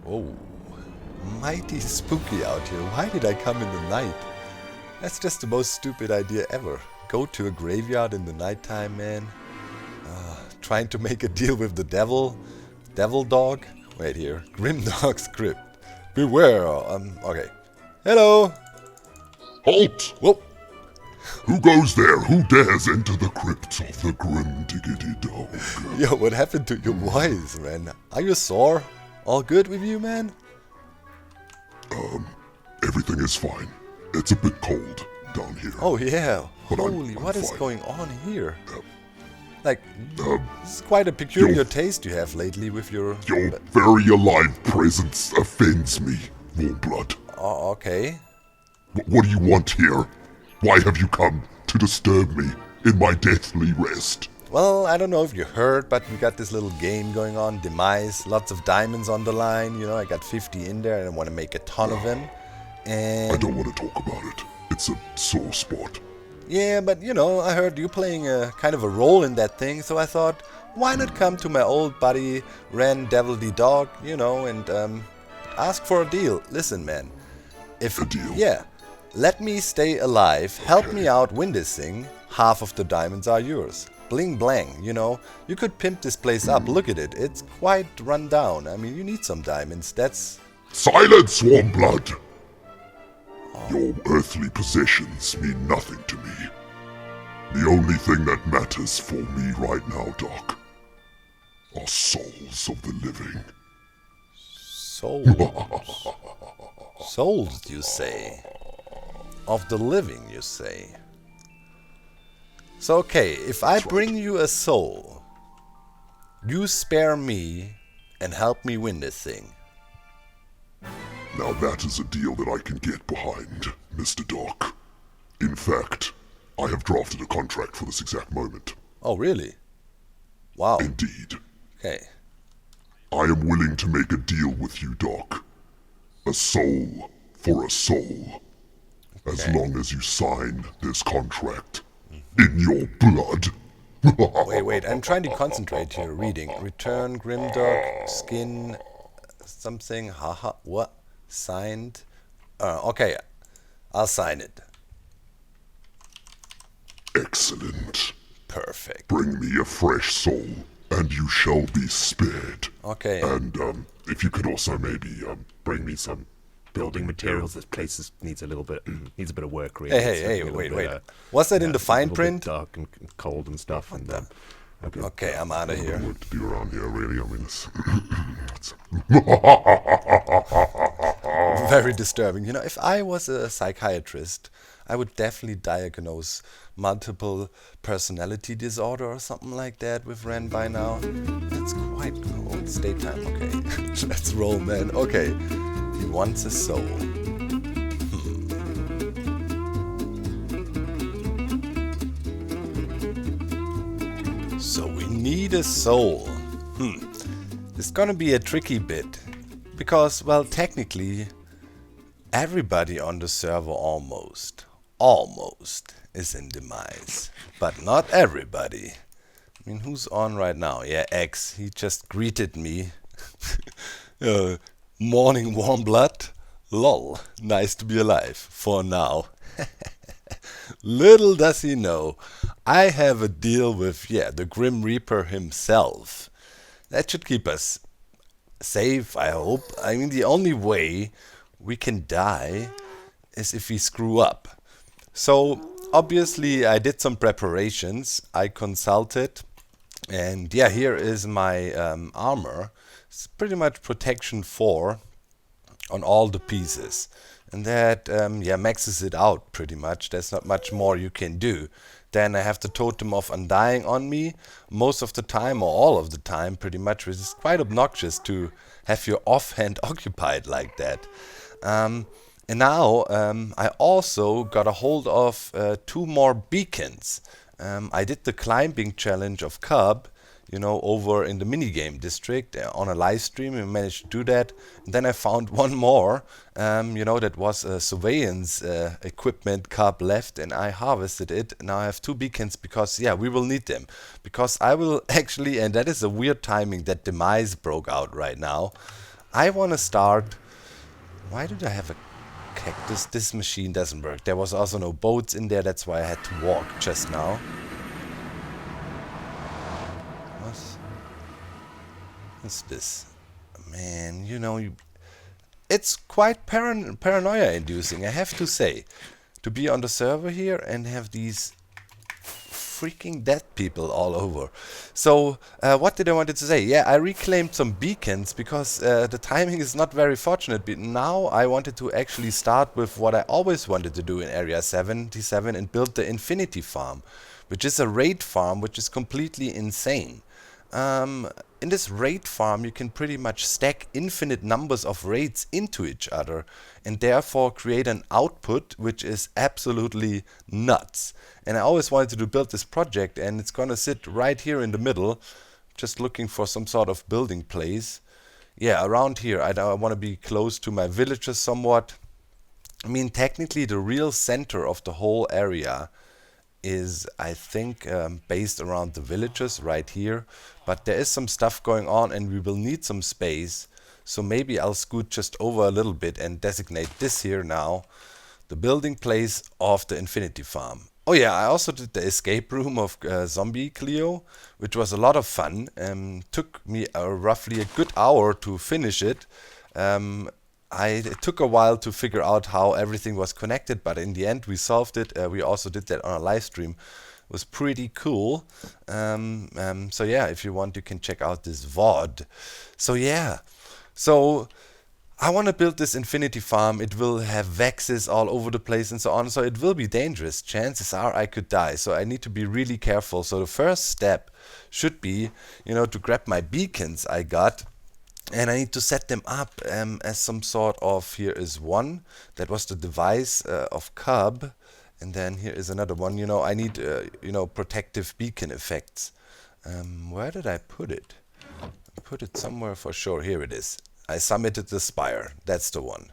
Oh, mighty spooky out here. Why did I come in the night? That's just the most stupid idea ever. Go to a graveyard in the nighttime, man. Trying to make a deal with the devil. Devil dog? Wait here. Grim dog's crypt. Beware. Okay. Hello. Halt! Whoa. Who goes there? Who dares enter the crypt of the Grim Diggity Dog? Yo, what happened to your voice, man? Are you sore? All good with you, man? Everything is fine. It's a bit cold down here. Oh yeah. But Holy, I'm what is fine. going on here? Like, Um, this is quite a peculiar your- taste you have lately with your... Your very alive presence offends me, Warmblood. Oh, okay. What do you want here? Why have you come to disturb me in my deathly rest? Well, I don't know if you heard, but we got this little game going on, Demise. Lots of diamonds on the line, you know, I got 50 in there and I want to make a ton of them. I And don't want to talk about it. It's a sore spot. yeah, but you know, I heard you playing a kind of a role in that thing, so I thought, why not come to my old buddy Ren Devil the Dog, you know, and ask for a deal. Listen, man, if A deal? yeah, let me stay alive, help me out, win this thing. Half of the diamonds are yours. Bling blang, you know. You could pimp this place up. Look at it. It's quite run down. I mean, you need some diamonds. That's... Silence, Warmblood! Your earthly possessions mean nothing to me. The only thing that matters for me right now, Doc, are souls of the living. souls. Souls, you say. Of the living, you say. So, okay, if I bring you a soul, you spare me and help me win this thing. Now that is a deal that I can get behind, Mr. Doc. In fact, I have drafted a contract for this exact moment. Oh, really? Wow. Indeed. Okay. I am willing to make a deal with you, Doc. A soul for a soul. As Okay. long as you sign this contract in your blood. Wait, I'm trying to concentrate here. Reading. Return, Grimdog, skin, something, haha, what? Signed? Okay, I'll sign it. Excellent. Perfect. Bring me a fresh soul, and you shall be spared. Okay, And if you could also maybe Bring me some building materials. This place needs a little bit needs a bit of work, really. hey, It's looking a little wait. bit, What's that in the it's a fine little bit print? dark and cold and stuff. And Okay, I'm out of here. what to do around here, really. I mean, it's Very disturbing. You know, if I was a psychiatrist, I would definitely diagnose multiple personality disorder or something like that with Ren by now. It's quite cold. It's daytime. Okay, let's roll, man. Okay, he wants a soul. So we need a soul. It's gonna be a tricky bit. Because, well, technically, everybody on the server almost is in Demise. But not everybody. I mean, who's on right now? Yeah, X. He just greeted me. Morning, warm blood. Lol. Nice to be alive. For now. Little does he know, I have a deal with, the Grim Reaper himself. That should keep us safe, I hope. I mean, the only way we can die is if we screw up. So, obviously, I did some preparations. I consulted. And yeah, here is my armor. It's pretty much protection 4 on all the pieces. And that maxes it out pretty much. There's not much more you can do. Then I have the Totem of Undying on me most of the time, or all of the time pretty much, which is quite obnoxious to have your offhand occupied like that. And now I also got a hold of 2 more beacons. I did the climbing challenge of h.i.b, over in the minigame district on a live stream. We managed to do that. And then I found one more, that was a surveillance equipment h.i.b left, and I harvested it. Now I have 2 beacons because, we will need them. Because I will actually, and that is a weird timing that Demise broke out right now. I want to start. Why did I have a cactus? This machine doesn't work. There was also no boats in there. That's why I had to walk just now. What's this? Man, it's quite paranoia inducing, I have to say. To be on the server here and have these freaking dead people all over. So, what did I wanted to say? Yeah, I reclaimed some beacons because the timing is not very fortunate. But now I wanted to actually start with what I always wanted to do in Area 77 and build the Infinity Farm, which is a raid farm which is completely insane. In this raid farm, you can pretty much stack infinite numbers of raids into each other and therefore create an output which is absolutely nuts. And I always wanted to build this project, and it's gonna sit right here in the middle, just looking for some sort of building place. Yeah, around here. I want to be close to my villagers somewhat. I mean, technically, the real center of the whole area is, I think, based around the villages right here. But there is some stuff going on and we will need some space. So maybe I'll scoot just over a little bit and designate this here now the building place of the Infinity Farm. Oh yeah, I also did the escape room of Zombie Cleo, which was a lot of fun. Took me roughly a good hour to finish it. It took a while to figure out how everything was connected, but in the end we solved it. We also did that on a live stream. It was pretty cool. So yeah, if you want, you can check out this VOD. So yeah, so I want to build this Infinity Farm. It will have vexes all over the place and so on, so it will be dangerous. Chances are I could die, so I need to be really careful. So the first step should be, to grab my beacons I got, and I need to set them up as some sort of, here is one, that was the device of h.i.b, and then here is another one. I need, protective beacon effects. Where did I put it? I put it somewhere for sure. Here it is. I summited the spire. That's the one.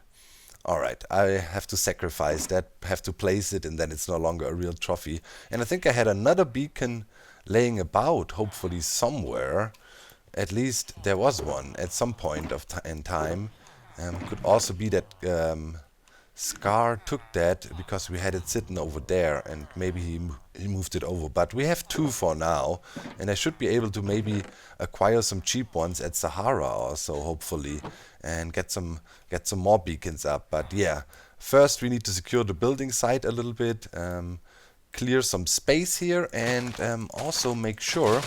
Alright, I have to sacrifice that, have to place it, and then it's no longer a real trophy. And I think I had another beacon laying about, hopefully somewhere. At least there was one at some point in time. Could also be that Scar took that because we had it sitting over there, and maybe he moved it over. But we have two for now, and I should be able to maybe acquire some cheap ones at Sahara also, hopefully, and get some more beacons up. But yeah, first we need to secure the building site a little bit, clear some space here, and also make sure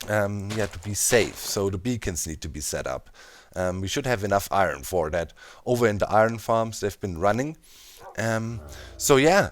to be safe. So the beacons need to be set up. We should have enough iron for that. Over in the iron farms, they've been running. So yeah,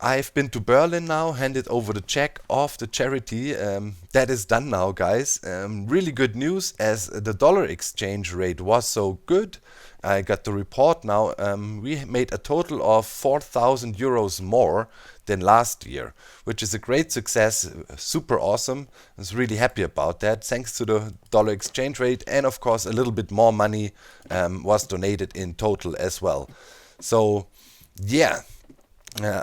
I've been to Berlin now, handed over the check of the charity. That is done now, guys. Really good news, as the dollar exchange rate was so good. I got the report now. We made a total of 4,000 euros more than last year, which is a great success, super awesome. I was really happy about that, thanks to the dollar exchange rate, and of course a little bit more money was donated in total as well. So yeah,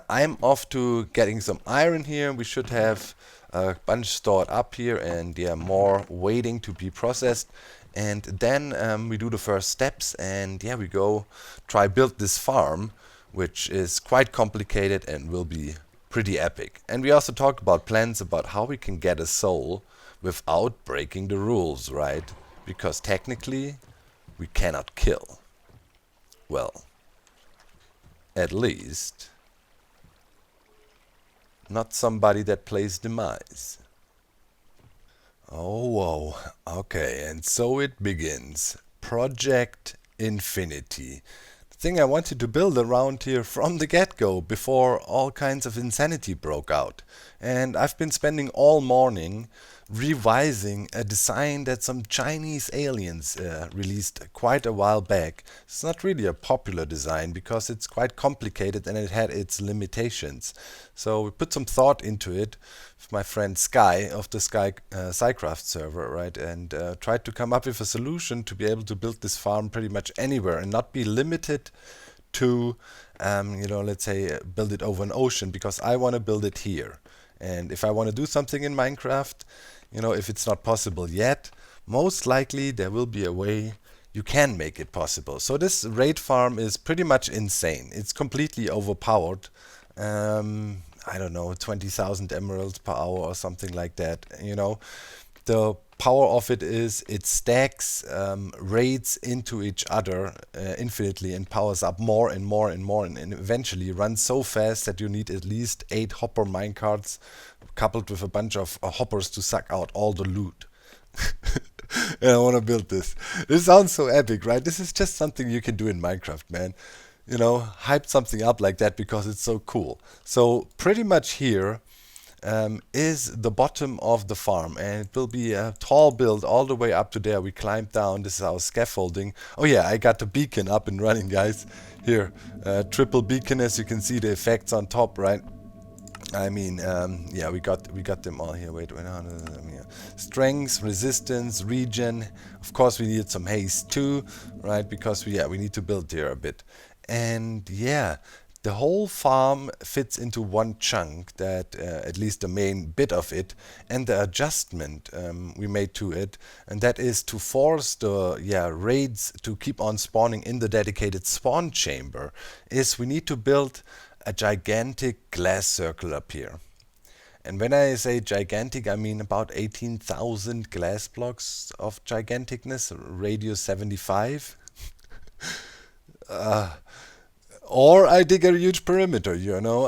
I'm off to getting some iron here. We should have a bunch stored up here, and yeah, more waiting to be processed. And then we do the first steps, and yeah, we go try build this farm, which is quite complicated and will be pretty epic. And we also talked about plans about how we can get a soul without breaking the rules, right? Because technically we cannot kill. Well, at least not somebody that plays Demise. Oh, whoa. Okay, and so it begins. Project Infinity. The thing I wanted to build around here from the get-go, before all kinds of insanity broke out. And I've been spending all morning revising a design that some Chinese aliens released quite a while back. It's not really a popular design because it's quite complicated and it had its limitations. So we put some thought into it with my friend Sky of the Skycraft server, right? And tried to come up with a solution to be able to build this farm pretty much anywhere and not be limited to, let's say, build it over an ocean, because I want to build it here. And if I want to do something in Minecraft, if it's not possible yet, most likely there will be a way you can make it possible. So this raid farm is pretty much insane. It's completely overpowered. I don't know, 20,000 emeralds per hour or something like that. You know, the power of it is it stacks raids into each other infinitely and powers up more and more and more, and eventually runs so fast that you need at least 8 hopper minecarts coupled with a bunch of hoppers to suck out all the loot. And I want to build this. This sounds so epic, right? This is just something you can do in Minecraft, man. You know, hype something up like that because it's so cool. So pretty much here is the bottom of the farm, and it will be a tall build all the way up to there. We climb down. This is our scaffolding. Oh yeah, I got the beacon up and running, guys. Here, triple beacon, as you can see the effects on top, right? I mean, yeah, we got them all here. Wait, yeah. Strength, resistance, regen. Of course, we need some haste too, right? Because we need to build here a bit. And yeah, the whole farm fits into one chunk, that at least the main bit of it, and the adjustment we made to it, and that is to force the raids to keep on spawning in the dedicated spawn chamber, is we need to build a gigantic glass circle up here. And when I say gigantic, I mean about 18,000 glass blocks of giganticness, radius 75. Or I dig a huge perimeter, you know.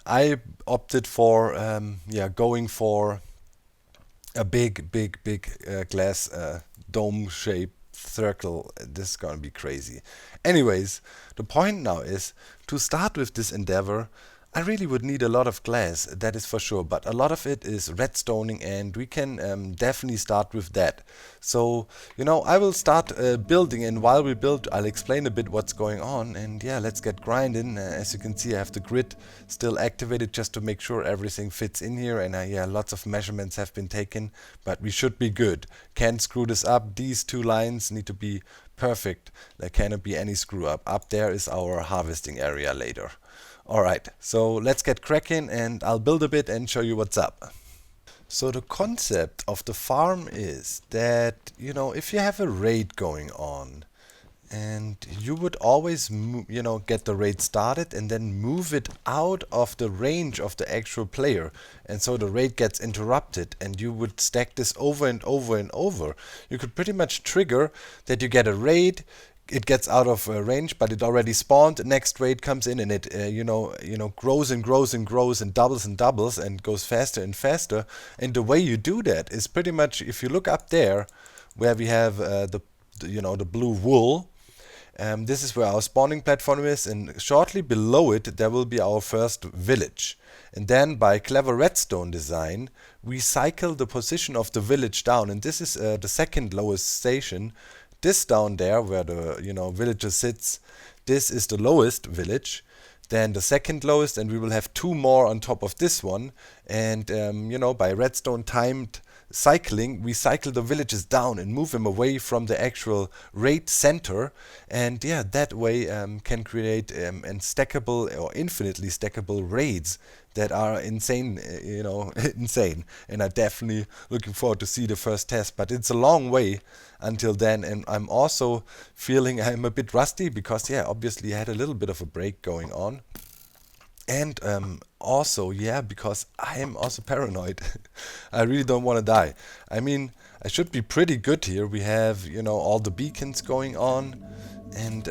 I opted for going for a big glass dome-shaped circle. This is gonna be crazy. Anyways, the point now is, to start with this endeavor, I really would need a lot of glass, that is for sure, but a lot of it is redstoning, and we can definitely start with that. So, you know, I will start building, and while we build, I'll explain a bit what's going on, and yeah, let's get grinding. As you can see, I have the grid still activated just to make sure everything fits in here, and yeah, lots of measurements have been taken, but we should be good. Can't screw this up. These 2 lines need to be perfect. There cannot be any screw up. Up there is our harvesting area later. Alright, so let's get cracking, and I'll build a bit and show you what's up. So the concept of the farm is that, you know, if you have a raid going on, and you would always, you know, get the raid started and then move it out of the range of the actual player, and so the raid gets interrupted, and you would stack this over and over and over. You could pretty much trigger that you get a raid, it gets out of range, but it already spawned. Next raid comes in, and it grows and grows and grows and doubles and goes faster and faster. And the way you do that is pretty much, if you look up there, where we have the blue wool. This is where our spawning platform is, and shortly below it there will be our first village. And then by clever redstone design, we cycle the position of the village down, and this is the second lowest station. This down there, where the villager sits, this is the lowest village. Then the second lowest, and we will have 2 more on top of this one. And by redstone timed cycling, we cycle the villages down and move them away from the actual raid center, and yeah, that way can create and stackable or infinitely stackable raids that are insane, insane. And I'm definitely looking forward to see the first test, but it's a long way until then, and I'm also feeling I'm a bit rusty because yeah, obviously I had a little bit of a break going on. And also, yeah, because I am also paranoid. I really don't want to die. I mean, I should be pretty good here. We have, all the beacons going on. And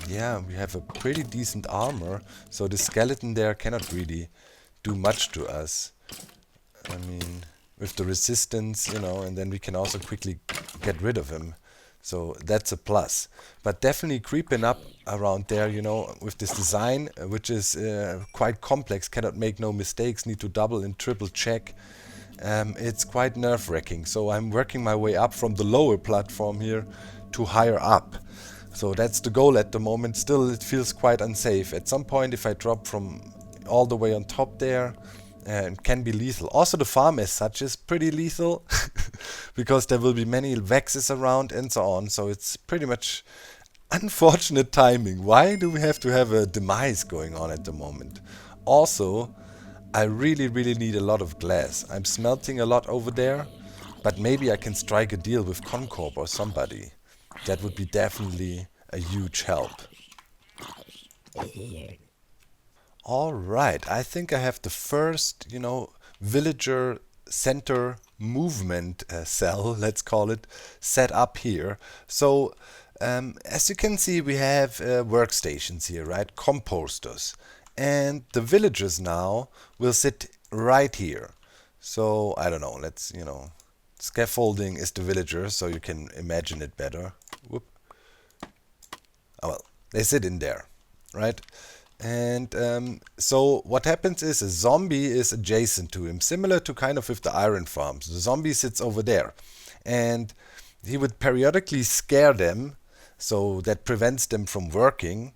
yeah, we have a pretty decent armor. So the skeleton there cannot really do much to us. I mean, with the resistance, and then we can also quickly get rid of him. So that's a plus. But definitely creeping up around there, with this design, which is quite complex, cannot make no mistakes, need to double and triple check. It's quite nerve-wracking. So I'm working my way up from the lower platform here to higher up. So that's the goal at the moment. Still, it feels quite unsafe. At some point, if I drop from all the way on top there, it can be lethal. Also, the farm as such is pretty lethal because there will be many vexes around and so on. So it's pretty much unfortunate timing. Why do we have to have a demise going on at the moment? Also, I really need a lot of glass. I'm smelting a lot over there, but maybe I can strike a deal with Concorp or somebody. that would be definitely a huge help. All right, I think I have the first, villager center movement cell, let's call it, set up here. So, as you can see, we have workstations here, right? Composters. And the villagers now will sit right here. So, I don't know, let's, scaffolding is the villager, so you can imagine it better. Whoop. Oh, well, they sit in there, right? And so what happens is a zombie is adjacent to him, similar to kind of with the iron farms. The zombie sits over there, and he would periodically scare them, so that prevents them from working.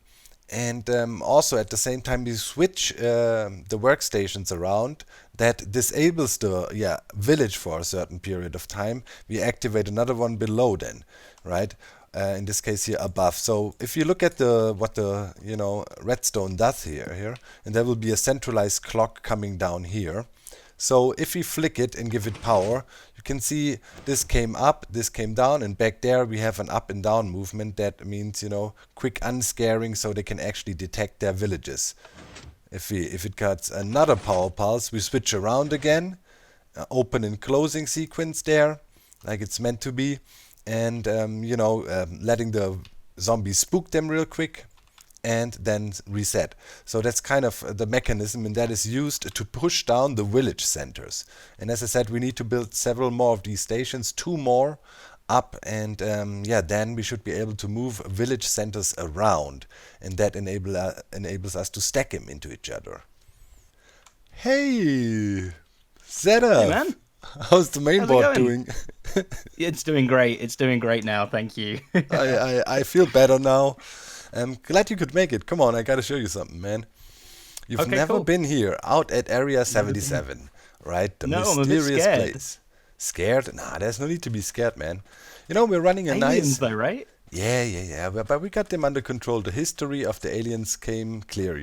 And also at the same time, you switch the workstations around. That disables the village for a certain period of time. We activate another one below then, right? In this case here above. So if you look at what the redstone does here, and there will be a centralized clock coming down here. So if we flick it and give it power, you can see this came up, this came down, and back there we have an up and down movement. That means quick unscaring, so they can actually detect their villages. If it cuts another power pulse, we switch around again, open and closing sequence there, like it's meant to be. And letting the zombies spook them real quick and then reset. So that's kind of the mechanism, and that is used to push down the village centers. And as I said, we need to build several more of these stations, 2 more up, and then we should be able to move village centers around, and that enables us to stack them into each other. Hey, Zeta! Hey, man. How's the main How's it board going? doing? It's doing great. It's doing great now. Thank you. I feel better now. I'm glad you could make it. Come on, I gotta show you something, man. You've Okay, never cool. been here, out at Area 77, right? The No, I'm a bit mysterious scared. place. Scared? Nah, there's no need to be scared, man. We're running a Aliens, nice... though, right? Yeah. But we got them under control. The history of the aliens came clear.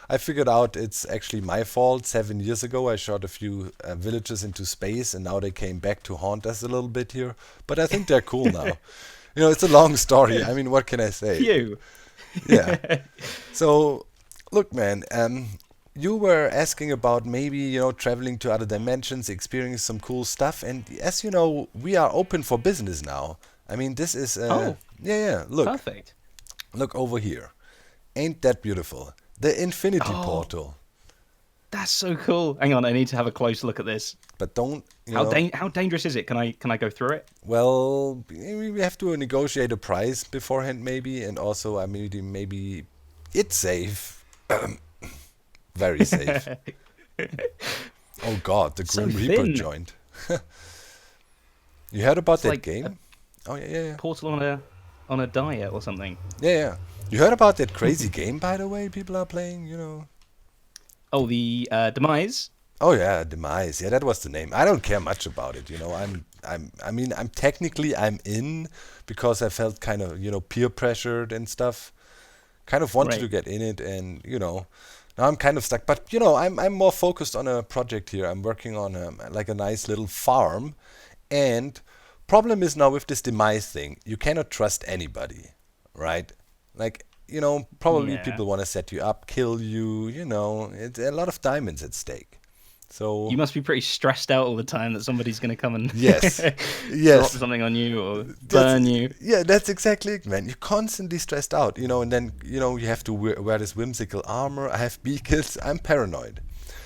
I figured out it's actually my fault. 7 years ago, I shot a few villages into space, and now they came back to haunt us a little bit here. But I think they're cool now. It's a long story. I mean, what can I say? Phew. Yeah. So, look, man. You were asking about maybe traveling to other dimensions, experiencing some cool stuff, and as you know, we are open for business now. I mean, this is yeah. Look, Perfect. look over here. Ain't that beautiful? The infinity portal. That's so cool. Hang on, I need to have a close look at this. But don't How dangerous is it? Can I go through it? Well, we have to negotiate a price beforehand, maybe, and also I mean, maybe it's safe. Very safe. Oh God, the So Grim Reaper thin. joined. You heard about It's that like game? Oh yeah. Portal on a diet or something. Yeah. You heard about that crazy game, by the way? People are playing, Oh, the Demise. Oh yeah, Demise. Yeah, that was the name. I don't care much about it. I'm technically in because I felt kind of like pressured and stuff. Kind of wanted Right. to get in it, and now I'm kind of stuck. But I'm more focused on a project here. I'm working on a nice little farm, and problem is now with this Demise thing, you cannot trust anybody, right? Like probably Yeah. people want to set you up, kill you. It's a lot of diamonds at stake. So You must be pretty stressed out all the time that somebody's going to come and yes, drop yes. something on you or burn you. Yeah, that's exactly it, man. You're constantly stressed out, and then, you have to wear this whimsical armor. I have beacons. I'm paranoid.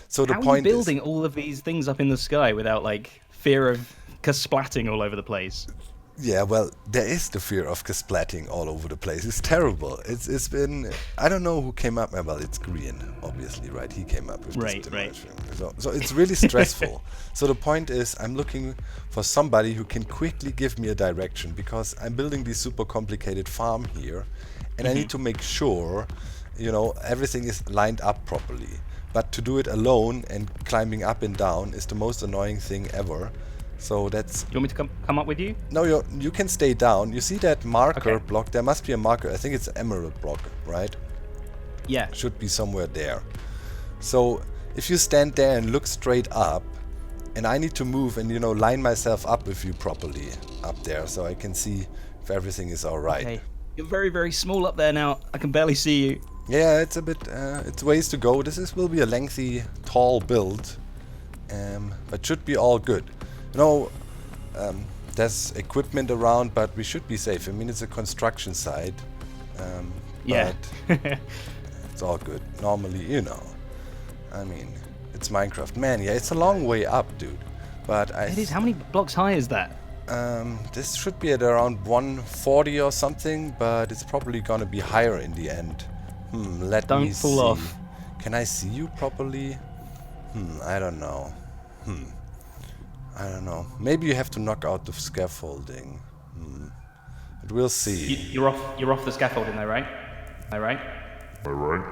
So the How are you point building all of these things up in the sky without fear of splatting all over the place? yeah, well, there is the fear of splatting all over the place. It's terrible. It's been, I don't know who came up, well, it's Green, obviously, right? He came up with Right, this right. thing. So it's really stressful. So the point is, I'm looking for somebody who can quickly give me a direction, because I'm building this super complicated farm here, and I need to make sure, everything is lined up properly. But to do it alone and climbing up and down is the most annoying thing ever. So that's... Do you want me to come up with you? No, you can stay down. You see that marker Okay. block? There must be a marker. I think it's an emerald block, right? Yeah. Should be somewhere there. So if you stand there and look straight up, and I need to move and line myself up with you properly up there, so I can see if everything is all right. Okay. You're very, very small up there now. I can barely see you. Yeah, it's a bit, it's ways to go. Will be a lengthy, tall build, but should be all good. You know, there's equipment around, but we should be safe. I mean, it's a construction site, Yeah. but it's all good. Normally, you know, I mean, it's Minecraft. Man, yeah, it's a long way up, dude. But It is. How many blocks high is that? this should be at around 140 or something, but it's probably gonna be higher in the end. Let Don't me fall see. off. Can I see you properly? I don't know. I don't know. Maybe you have to knock out the scaffolding. But we'll see. You're off. You're off the scaffolding, though, right? All right. Alright?